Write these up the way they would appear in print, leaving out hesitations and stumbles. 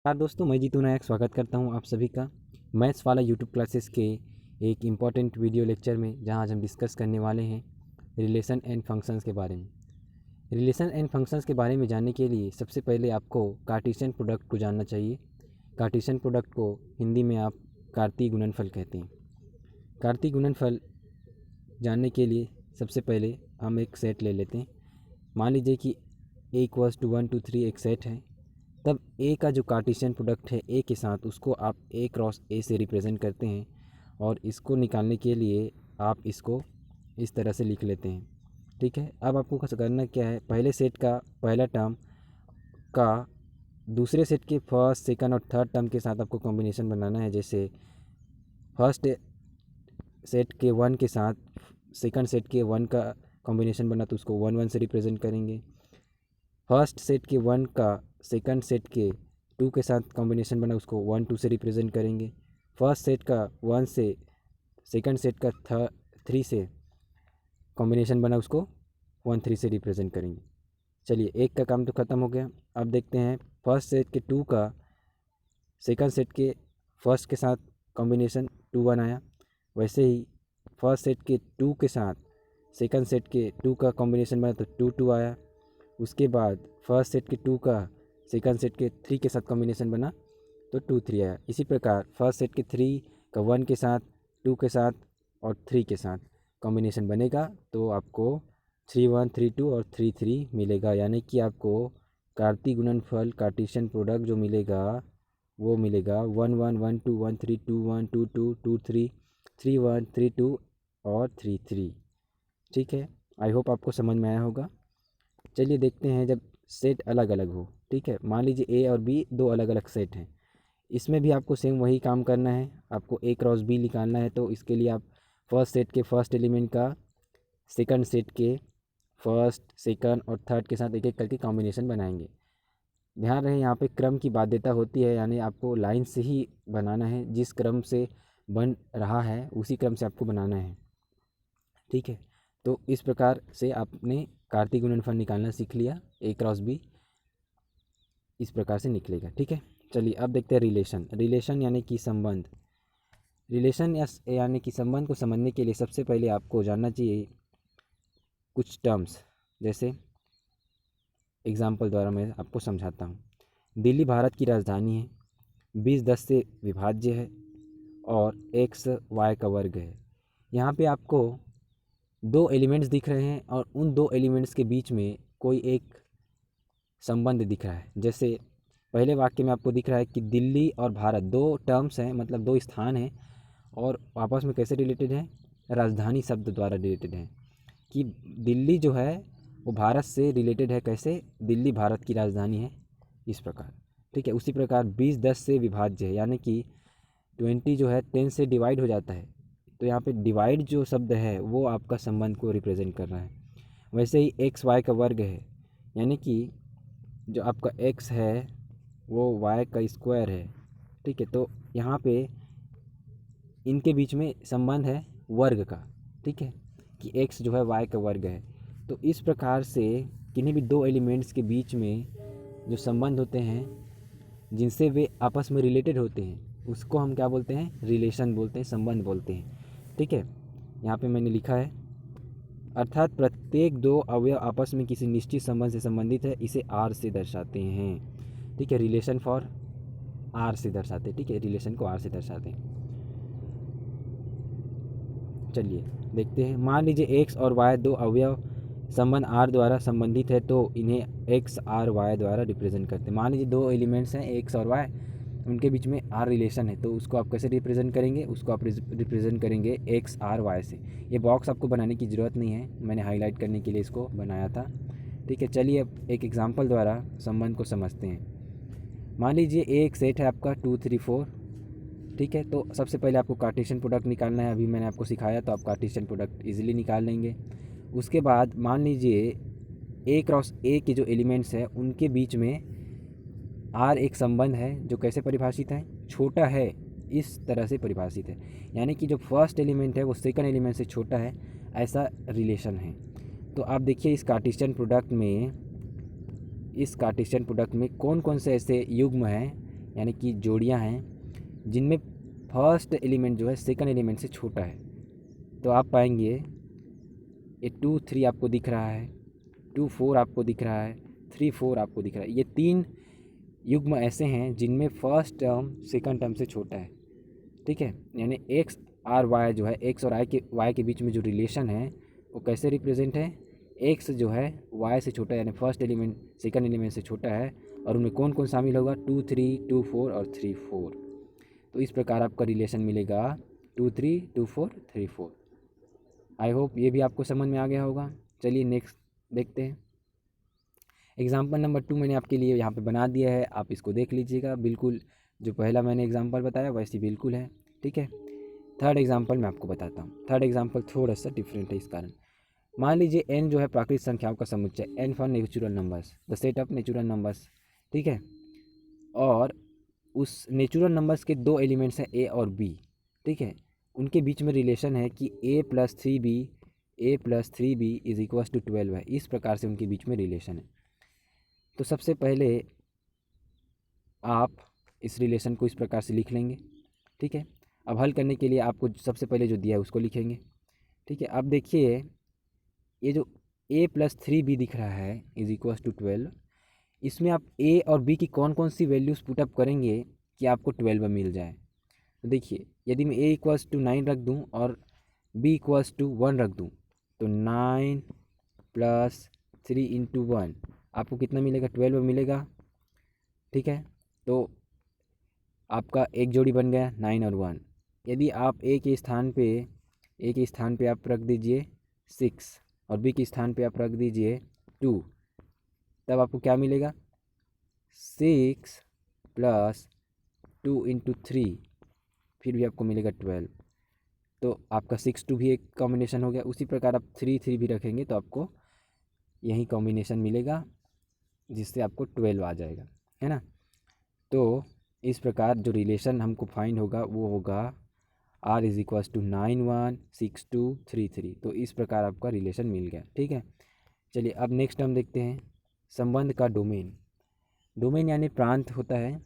नमस्कार दोस्तों, मैं जीतू नायक स्वागत करता हूं आप सभी का मैथ्स वाला यूट्यूब क्लासेस के एक इम्पॉर्टेंट वीडियो लेक्चर में, जहां आज हम डिस्कस करने वाले हैं रिलेशन एंड फंक्शंस के बारे में। रिलेशन एंड फंक्शंस के बारे में जानने के लिए सबसे पहले आपको कार्टेशियन प्रोडक्ट को जानना चाहिए। कार्टेशियन प्रोडक्ट को हिंदी में आप कार्तीय गुणनफल कहते हैं। कार्तीय गुणनफल जानने के लिए सबसे पहले हम एक सेट ले लेते हैं। मान लीजिए कि a = 1 2 3 एक सेट है। तब ए का जो कार्टेशियन प्रोडक्ट है ए के साथ, उसको आप ए क्रॉस ए से रिप्रेजेंट करते हैं, और इसको निकालने के लिए आप इसको इस तरह से लिख लेते हैं। ठीक है, अब आपको करना क्या है, पहले सेट का पहला टर्म का दूसरे सेट के फर्स्ट, सेकंड और थर्ड टर्म के साथ आपको कॉम्बिनेशन बनाना है। जैसे फर्स्ट सेट के 1 के साथ सेकंड सेट के 1 का कॉम्बिनेशन बना तो उसको 1 1 से रिप्रेजेंट करेंगे। फर्स्ट सेट के 1 का सेकंड सेट के 2 के साथ कॉम्बिनेशन बना, उसको 1 2 से रिप्रेजेंट करेंगे। फर्स्ट सेट का 1 से सेकंड सेट का 3 से कॉम्बिनेशन बना, उसको 1 3 से रिप्रेजेंट करेंगे। चलिए, एक का काम तो ख़त्म हो गया। अब देखते हैं फर्स्ट सेट के 2 का सेकंड सेट के फर्स्ट के साथ कॉम्बिनेशन 2 1 आया। वैसे ही फर्स्ट सेट के 2 के साथ सेकंड सेट के 2 का कॉम्बिनेशन बना तो 2 2 आया। उसके बाद फर्स्ट सेट के 2 का सेकंड सेट के 3 के साथ कॉम्बिनेशन बना तो 2 3 आया। इसी प्रकार फर्स्ट सेट के 3 का 1 के साथ, 2 के साथ और 3 के साथ कॉम्बिनेशन बनेगा तो आपको 3 1 3 2 और 3 3 मिलेगा। यानी कि आपको कार्तीय गुणनफल कार्टेशियन प्रोडक्ट जो मिलेगा वो मिलेगा 1 1 1 2 1 3 2 1 2 2 2 3 3 1 3 2 और 3 3। ठीक है, आई होप आपको समझ में आया होगा। चलिए देखते हैं, जब सेट अलग अलग हो। ठीक है, मान लीजिए ए और बी दो अलग अलग सेट हैं। इसमें भी आपको सेम वही काम करना है, आपको ए क्रॉस बी निकालना है। तो इसके लिए आप फर्स्ट सेट के फर्स्ट एलिमेंट का सेकंड सेट के फर्स्ट, सेकंड और थर्ड के साथ एक एक करके कॉम्बिनेशन बनाएंगे। ध्यान रहे, यहाँ पे क्रम की बाध्यता होती है, यानी आपको लाइन से ही बनाना है। जिस क्रम से बन रहा है उसी क्रम से आपको बनाना है। ठीक है, तो इस प्रकार से आपने कार्तीय गुणनफल निकालना सीख लिया। ए क्रॉस बी इस प्रकार से निकलेगा। ठीक है, चलिए अब देखते हैं रिलेशन। रिलेशन यानी कि संबंध। रिलेशन यानी कि संबंध को समझने के लिए सबसे पहले आपको जानना चाहिए कुछ टर्म्स। जैसे एग्जाम्पल द्वारा मैं आपको समझाता हूँ। दिल्ली भारत की राजधानी है, 20 10 से विभाज्य है और x y का वर्ग है। यहाँ पे आपको दो एलिमेंट्स दिख रहे हैं और उन दो एलिमेंट्स के बीच में कोई एक संबंध दिख रहा है। जैसे पहले वाक्य में आपको दिख रहा है कि दिल्ली और भारत दो टर्म्स हैं, मतलब दो स्थान हैं, और आपस में कैसे रिलेटेड हैं, राजधानी शब्द द्वारा रिलेटेड हैं। कि दिल्ली जो है वो भारत से रिलेटेड है। कैसे, दिल्ली भारत की राजधानी है, इस प्रकार। ठीक है, उसी प्रकार 20 10 से विभाज्य है, यानी कि 20 जो है 10 से डिवाइड हो जाता है। तो यहाँ पे डिवाइड जो शब्द है वो आपका संबंध को रिप्रेजेंट कर रहा है। वैसे ही एक्स वाई का वर्ग है, यानी कि जो आपका x है वो y का स्क्वायर है। ठीक है, तो यहाँ पे इनके बीच में संबंध है वर्ग का। ठीक है, कि x जो है y का वर्ग है। तो इस प्रकार से किन्हीं भी दो एलिमेंट्स के बीच में जो संबंध होते हैं, जिनसे वे आपस में रिलेटेड होते हैं, उसको हम क्या बोलते हैं, रिलेशन बोलते हैं, संबंध बोलते हैं। ठीक है, यहाँ पे मैंने लिखा है, अर्थात प्रत्येक दो अवयव आपस में किसी निश्चित संबंध से संबंधित है, इसे आर से दर्शाते हैं। ठीक है, रिलेशन फॉर आर से दर्शाते हैं। ठीक है, रिलेशन को आर से दर्शाते हैं। चलिए देखते हैं, मान लीजिए एक्स और वाई दो अवयव संबंध आर द्वारा संबंधित है, तो इन्हें एक्स आर वाई द्वारा रिप्रेजेंट करते हैं। मान लीजिए दो एलिमेंट्स हैं एक्स और वाई, उनके बीच में आर रिलेशन है, तो उसको आप कैसे रिप्रेजेंट करेंगे, उसको आप रिप्रेजेंट करेंगे एक्स आर वाई से। ये बॉक्स आपको बनाने की ज़रूरत नहीं है, मैंने हाईलाइट करने के लिए इसको बनाया था। ठीक है, चलिए अब एक एग्जांपल द्वारा संबंध को समझते हैं। मान लीजिए एक सेट है आपका 2 3 4। ठीक है, तो सबसे पहले आपको कार्टेशियन प्रोडक्ट निकालना है। अभी मैंने आपको सिखाया, तो आप कार्टेशियन प्रोडक्ट इजीली निकाल लेंगे। उसके बाद मान लीजिए ए क्रॉस ए के जो एलिमेंट्स हैं उनके बीच में आर एक संबंध है, जो कैसे परिभाषित है, छोटा है, इस तरह से परिभाषित है। यानी कि जो फर्स्ट एलिमेंट है वो सेकंड एलिमेंट से छोटा है, ऐसा रिलेशन है। तो आप देखिए इस कार्टेशियन प्रोडक्ट में कौन कौन से ऐसे युग्म हैं यानी कि जोड़ियाँ हैं जिनमें फर्स्ट एलिमेंट जो है सेकंड एलिमेंट से छोटा है, तो आप पाएंगे ये 2 3 आपको दिख रहा है, 2 4 आपको दिख रहा है, 3 4 आपको दिख रहा है। ये 3 युग्म ऐसे हैं जिनमें फर्स्ट टर्म सेकंड टर्म से छोटा है, ठीक है। यानी एक्स और वाई जो है, एक्स और वाई के बीच में जो रिलेशन है वो कैसे रिप्रेजेंट है, एक्स जो है वाई से छोटा है, यानी फर्स्ट एलिमेंट सेकंड एलिमेंट से छोटा है, और उनमें कौन कौन शामिल होगा, 2 3 2 4 और 3 4। तो इस प्रकार आपका रिलेशन मिलेगा 2 3 2 4 3 4। आई होप ये भी आपको समझ में आ गया होगा। चलिए नेक्स्ट देखते हैं। एग्जाम्पल नंबर 2 मैंने आपके लिए यहाँ पे बना दिया है, आप इसको देख लीजिएगा। बिल्कुल जो पहला मैंने एग्जाम्पल बताया वैसे बिल्कुल है, ठीक है। थर्ड एग्जाम्पल मैं आपको बताता हूँ। थर्ड एग्जाम्पल थोड़ा सा डिफरेंट है इस कारण। मान लीजिए n जो है प्राकृतिक संख्याओं का समुच्चय, n for natural numbers, the set of natural numbers, ठीक है। और उस नेचुरल नंबर्स के 2 एलिमेंट्स हैं a और b, ठीक है। उनके बीच में रिलेशन है कि a + 3b is equal to 12 है। इस प्रकार से उनके बीच में रिलेशन है। तो सबसे पहले आप इस रिलेशन को इस प्रकार से लिख लेंगे, ठीक है। अब हल करने के लिए आपको सबसे पहले जो दिया है उसको लिखेंगे, ठीक है। अब देखिए ये जो a + 3b दिख रहा है इज इक्वल टू 12, इसमें आप a और b की कौन कौन सी वैल्यूज़ पुटअप करेंगे कि आपको 12 मिल जाए। तो देखिए यदि मैं a = 9 रख दूं और b = 1 रख दूं, तो 9 + 3 × 1 आपको कितना मिलेगा, 12 मिलेगा, ठीक है। तो आपका एक जोड़ी बन गया 9 और 1। यदि आप a के स्थान पे आप रख दीजिए 6 और b के स्थान पे आप रख दीजिए 2, तब आपको क्या मिलेगा, 6 + 2 × 3, फिर भी आपको मिलेगा 12। तो आपका 6 2 भी एक कॉम्बिनेशन हो गया। उसी प्रकार आप 3 3 भी रखेंगे तो आपको यही कॉम्बिनेशन मिलेगा जिससे आपको 12 आ जाएगा, है ना। तो इस प्रकार जो रिलेशन हमको फाइंड होगा वो होगा r = 9 1 6 2 3 3। तो इस प्रकार आपका रिलेशन मिल गया, ठीक है। चलिए अब नेक्स्ट हम देखते हैं संबंध का डोमेन। डोमेन यानी प्रांत होता है।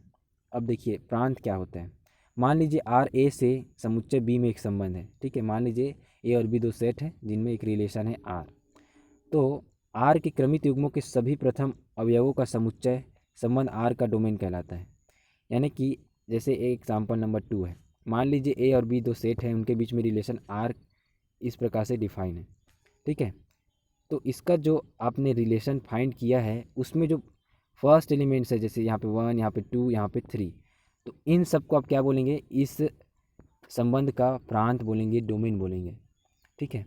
अब देखिए प्रांत क्या होता है। मान लीजिए r a से समुच्चय b में एक संबंध है, ठीक है। मान लीजिए a और b 2 सेट हैं जिनमें एक रिलेशन है r। तो r के क्रमित युग्मों के सभी प्रथम अवयवों का समुच्चय संबंध r का डोमेन कहलाता है। यानी कि जैसे एग्जाम्पल नंबर 2 है, मान लीजिए a और b 2 सेट हैं, उनके बीच में रिलेशन r इस प्रकार से डिफाइन है, ठीक है। तो इसका जो आपने रिलेशन फाइंड किया है उसमें जो फर्स्ट एलिमेंट्स है, जैसे यहाँ पे 1, यहाँ पे 2, यहाँ पे 3, तो इन सब को आप क्या बोलेंगे, इस संबंध का प्रांत बोलेंगे, डोमेन बोलेंगे, ठीक है।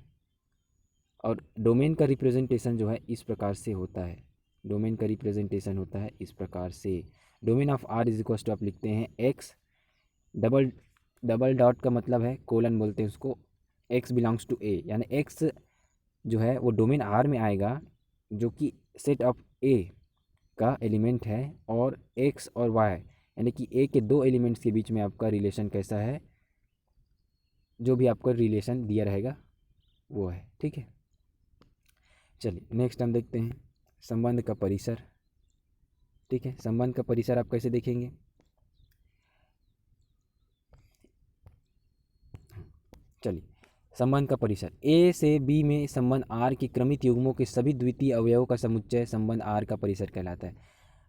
और डोमेन का रिप्रेजेंटेशन जो है इस प्रकार से होता है। डोमेन का रिप्रेजेंटेशन होता है इस प्रकार से। Domain of r is equal to आप लिखते हैं x, डबल डॉट का मतलब है कोलन बोलते हैं उसको, x बिलोंग्स टू a, यानी x जो है वो डोमेन r में आएगा जो कि सेट ऑफ a का एलिमेंट है, और x और y यानी कि a के 2 एलिमेंट्स के बीच में आपका रिलेशन कैसा है, जो भी आपका रिलेशन दिया रहेगा वो है, ठीक है। चलिए नेक्स्ट हम देखते हैं संबंध का परिसर, ठीक है। संबंध का परिसर आप कैसे देखेंगे, चलिए संबंध का परिसर a से b में संबंध r के क्रमित युग्मों के सभी द्वितीय अवयवों का समुच्चय संबंध r का परिसर कहलाता है।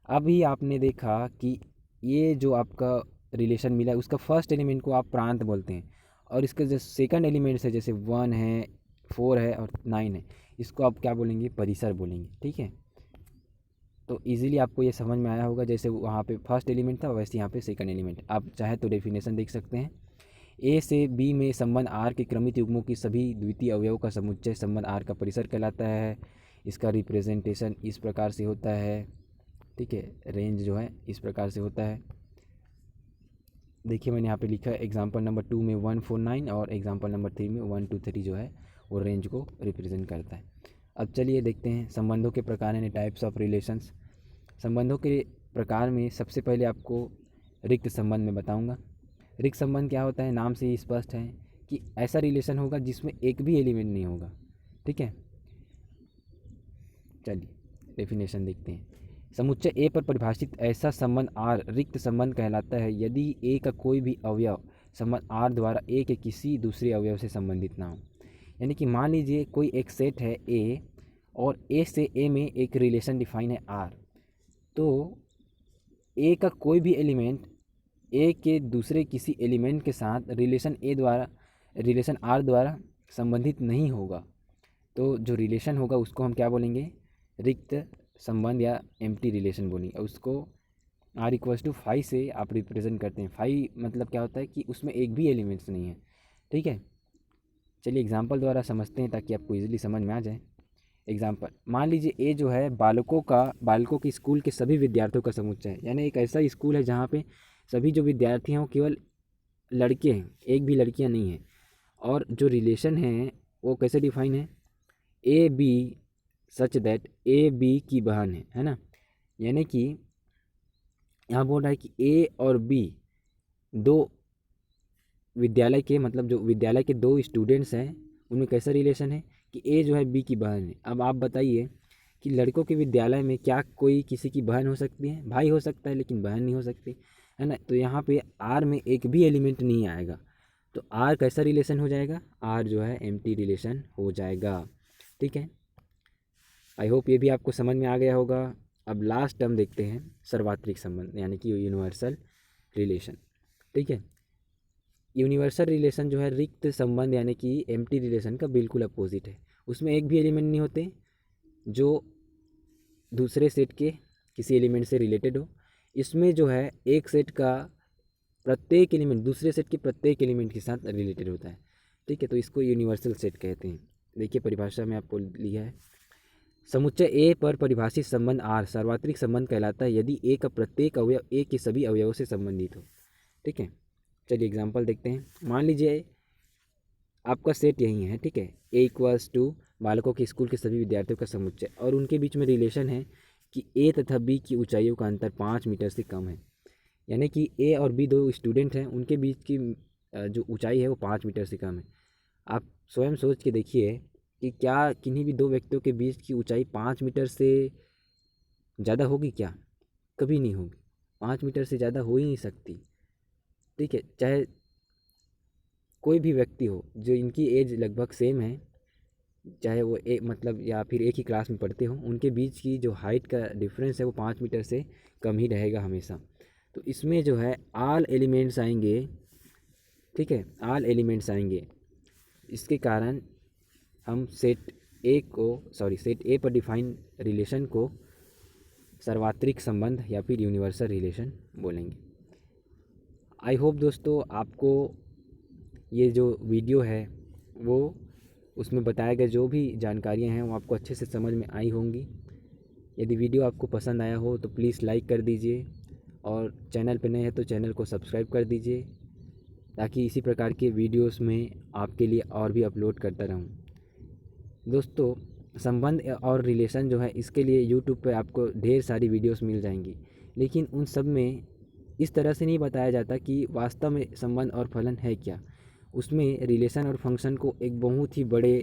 अभी आपने देखा कि ये जो आपका रिलेशन मिला है उसका फर्स्ट एलिमेंट को आप प्रांत बोलते हैं, और इसका जो सेकंड एलिमेंट्स है जैसे 1 है, 4 है और 9 है, इसको आप क्या बोलेंगे, परिसर बोलेंगे, ठीक है। तो इजीली आपको ये समझ में आया होगा, जैसे वहाँ पे फर्स्ट एलिमेंट था वैसे यहाँ पे सेकंड एलिमेंट। आप चाहे तो डेफिनेशन देख सकते हैं, ए से बी में संबंध आर के क्रमित युग्मों की सभी द्वितीय अवयवों का समुच्चय संबंध आर का परिसर कहलाता है। इसका रिप्रेजेंटेशन इस प्रकार से होता है, ठीक है। रेंज जो है इस प्रकार से होता है। देखिए मैंने यहाँ पे लिखा है एग्जाम्पल नंबर 2 में 1 4 9 और एग्जाम्पल नंबर 3 में 1 2 3 जो है वो रेंज को रिप्रेजेंट करता है। अब चलिए देखते हैं संबंधों के प्रकार यानी टाइप्स ऑफ रिलेशंस। संबंधों के प्रकार में सबसे पहले आपको रिक्त संबंध में बताऊंगा। रिक्त संबंध क्या होता है, नाम से ही स्पष्ट है कि ऐसा रिलेशन होगा जिसमें एक भी एलिमेंट नहीं होगा, ठीक है। चलिए डेफिनेशन देखते हैं। समुच्चय ए पर परिभाषित ऐसा संबंध आर रिक्त संबंध कहलाता है यदि ए का कोई भी अवयव संबंध आर द्वारा ए के किसी दूसरे अवयव से संबंधित ना हो। यानी कि मान लीजिए कोई एक सेट है ए और ए से ए में एक रिलेशन डिफाइन है आर, तो ए का कोई भी एलिमेंट ए के दूसरे किसी एलिमेंट के साथ रिलेशन आर द्वारा संबंधित नहीं होगा, तो जो रिलेशन होगा उसको हम क्या बोलेंगे, रिक्त संबंध या एम्प्टी रिलेशन बोलेंगे। और उसको आर इक्वल्स टू 5 से आप रिप्रेजेंट करते हैं। 5 मतलब क्या होता है कि उसमें एक भी एलिमेंट्स नहीं है। ठीक है, चलिए एग्जांपल द्वारा समझते हैं ताकि आपको इजीली समझ में आ जाए। एग्जांपल, मान लीजिए ए जो है बालकों के स्कूल के सभी विद्यार्थियों का समुच्चय है। यानी एक ऐसा स्कूल है जहाँ पे सभी जो विद्यार्थी हैं वो केवल लड़के हैं, एक भी लड़कियाँ नहीं हैं। और जो रिलेशन है वो कैसे डिफाइन है, A B such that A B की बहन है ना। यानी कि यहाँ बोल रहा है कि ए और बी दो विद्यालय के, मतलब जो विद्यालय के दो स्टूडेंट्स हैं उनमें कैसा रिलेशन है कि ए जो है बी की बहन है। अब आप बताइए कि लड़कों के विद्यालय में क्या कोई किसी की बहन हो सकती है, भाई हो सकता है लेकिन बहन नहीं हो सकती, है ना। तो यहाँ पे आर में एक भी एलिमेंट नहीं आएगा, तो आर कैसा रिलेशन हो जाएगा, आर जो है एम्प्टी रिलेशन हो जाएगा। ठीक है, आई होप ये भी आपको समझ में आ गया होगा। अब लास्ट टर्म देखते हैं, सार्वत्रिक संबंध यानी कि यूनिवर्सल रिलेशन। ठीक है, यूनिवर्सल रिलेशन जो है रिक्त संबंध यानी कि एम्प्टी रिलेशन का बिल्कुल अपोजिट है। उसमें एक भी एलिमेंट नहीं होते जो दूसरे सेट के किसी एलिमेंट से रिलेटेड हो। इसमें जो है एक सेट का प्रत्येक एलिमेंट दूसरे सेट के प्रत्येक एलिमेंट के साथ रिलेटेड होता है। ठीक है, तो इसको यूनिवर्सल सेट कहते हैं। देखिए परिभाषा में आपको लिया है, समुच्चय ए पर परिभाषित संबंध आर सार्वत्रिक संबंध कहलाता है यदि ए का प्रत्येक अवयव ए के सभी अवयवों से संबंधित हो। ठीक है, चलिए एग्जांपल देखते हैं। मान लीजिए आपका सेट यही है, ठीक है, ए इक्वल्स टू बालकों के स्कूल के सभी विद्यार्थियों का समुच्चय, और उनके बीच में रिलेशन है कि ए तथा बी की ऊंचाइयों का अंतर 5 मीटर से कम है। यानी कि ए और बी दो स्टूडेंट हैं, उनके बीच की जो ऊंचाई है वो 5 मीटर से कम है। आप स्वयं सोच के देखिए कि क्या किन्हीं भी दो व्यक्तियों के बीच की ऊंचाई 5 मीटर से ज़्यादा होगी क्या, कभी नहीं होगी। 5 मीटर से ज़्यादा हो ही नहीं सकती। ठीक है, चाहे कोई भी व्यक्ति हो जो इनकी एज लगभग सेम है, चाहे वो मतलब या फिर एक ही क्लास में पढ़ते हो, उनके बीच की जो हाइट का डिफरेंस है वो 5 मीटर से कम ही रहेगा हमेशा। तो इसमें जो है ऑल एलिमेंट्स आएंगे। ठीक है, ऑल एलिमेंट्स आएंगे। इसके कारण हम सेट ए पर डिफाइन रिलेशन को सार्वत्रिक संबंध या फिर यूनिवर्सल रिलेशन बोलेंगे। आई होप दोस्तों आपको ये जो वीडियो है वो उसमें बताए गए जो भी जानकारियां हैं वो आपको अच्छे से समझ में आई होंगी। यदि वीडियो आपको पसंद आया हो तो प्लीज़ लाइक कर दीजिए, और चैनल पर नए हैं तो चैनल को सब्सक्राइब कर दीजिए ताकि इसी प्रकार के वीडियोस में आपके लिए और भी अपलोड करता रहूं। दोस्तों, संबंध और रिलेशन जो है इसके लिए यूट्यूब पे आपको ढेर सारी वीडियोस मिल जाएंगी, लेकिन उन सब में इस तरह से नहीं बताया जाता कि वास्तव में संबंध और फलन है क्या। उसमें रिलेशन और फंक्शन को एक बहुत ही बड़े